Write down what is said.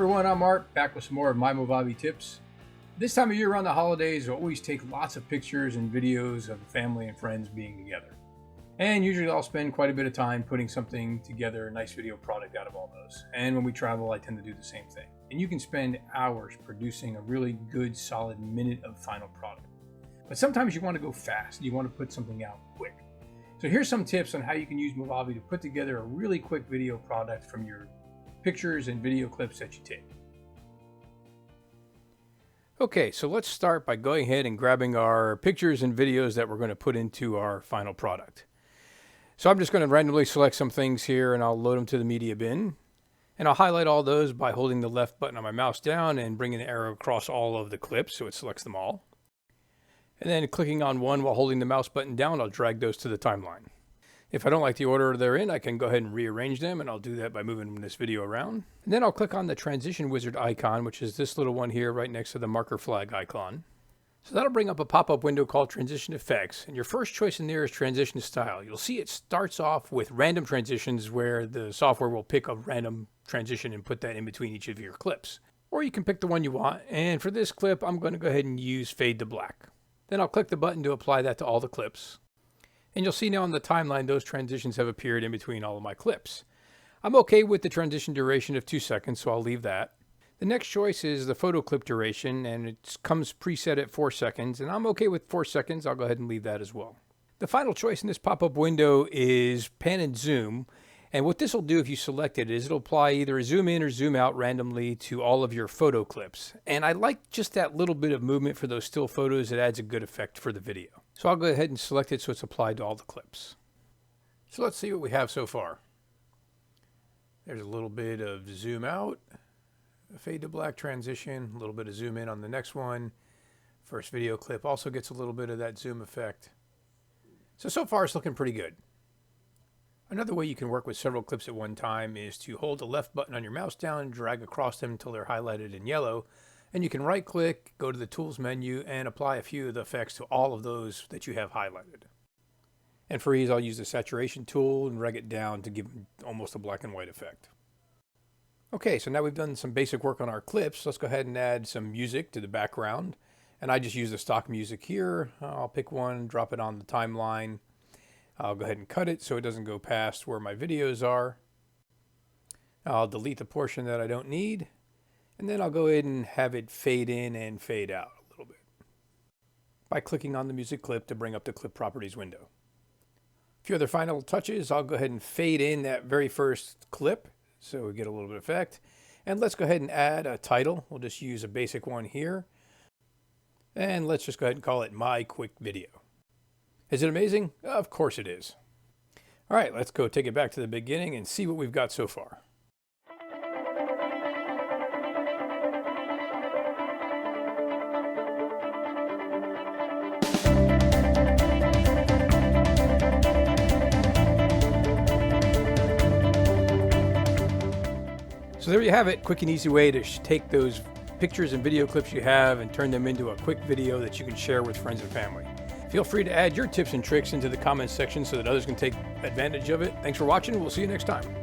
everyone, I'm Art, back with some more of my Movavi tips. This time of year around the holidays, I always take lots of pictures and videos of family and friends being together. And usually I'll spend quite a bit of time putting something together, a nice video product out of all those. And when we travel, I tend to do the same thing. And you can spend hours producing a really good, solid minute of final product. But sometimes you want to go fast, you want to put something out quick. So here's some tips on how you can use Movavi to put together a really quick video product from your pictures and video clips that you take. Okay, so let's start by going ahead and grabbing our pictures and videos that we're going to put into our final product. So I'm just going to randomly select some things here and I'll load them to the media bin. And I'll highlight all those by holding the left button on my mouse down and bringing the arrow across all of the clips so it selects them all. And then clicking on one while holding the mouse button down, I'll drag those to the timeline. If I don't like the order they're in, I can go ahead and rearrange them, and I'll do that by moving this video around. And then I'll click on the transition wizard icon, which is this little one here right next to the marker flag icon. So that'll bring up a pop-up window called Transition Effects, and your first choice in there is Transition Style. You'll see it starts off with random transitions where the software will pick a random transition and put that in between each of your clips. Or you can pick the one you want, and for this clip, I'm going to go ahead and use Fade to Black. Then I'll click the button to apply that to all the clips. And you'll see now on the timeline, those transitions have appeared in between all of my clips. I'm okay with the transition duration of 2 seconds, so I'll leave that. The next choice is the photo clip duration, and it comes preset at 4 seconds, and I'm okay with 4 seconds. I'll go ahead and leave that as well. The final choice in this pop-up window is pan and zoom, and what this will do if you select it is it'll apply either a zoom in or zoom out randomly to all of your photo clips. And I like just that little bit of movement for those still photos. It adds a good effect for the video. So I'll go ahead and select it so it's applied to all the clips. So let's see what we have so far. There's a little bit of zoom out, a fade to black transition, a little bit of zoom in on the next one. First video clip also gets a little bit of that zoom effect. So far it's looking pretty good. Another way you can work with several clips at one time is to hold the left button on your mouse down and drag across them until they're highlighted in yellow. And you can right click, go to the tools menu, and apply a few of the effects to all of those that you have highlighted. And for ease, I'll use the saturation tool and reg it down to give almost a black and white effect. Okay, so now we've done some basic work on our clips. Let's go ahead and add some music to the background. And I just use the stock music here. I'll pick one, drop it on the timeline. I'll go ahead and cut it so it doesn't go past where my videos are. I'll delete the portion that I don't need. And then I'll go ahead and have it fade in and fade out a little bit by clicking on the music clip to bring up the clip properties window. A few other final touches. I'll go ahead and fade in that very first clip so we get a little bit of effect. And let's go ahead and add a title. We'll just use a basic one here. And let's just go ahead and call it My Quick Video. Is it amazing? Of course it is. All right, let's go take it back to the beginning and see what we've got so far. So there you have it, quick and easy way to take those pictures and video clips you have and turn them into a quick video that you can share with friends and family. Feel free to add your tips and tricks into the comments section so that others can take advantage of it. Thanks for watching. We'll see you next time.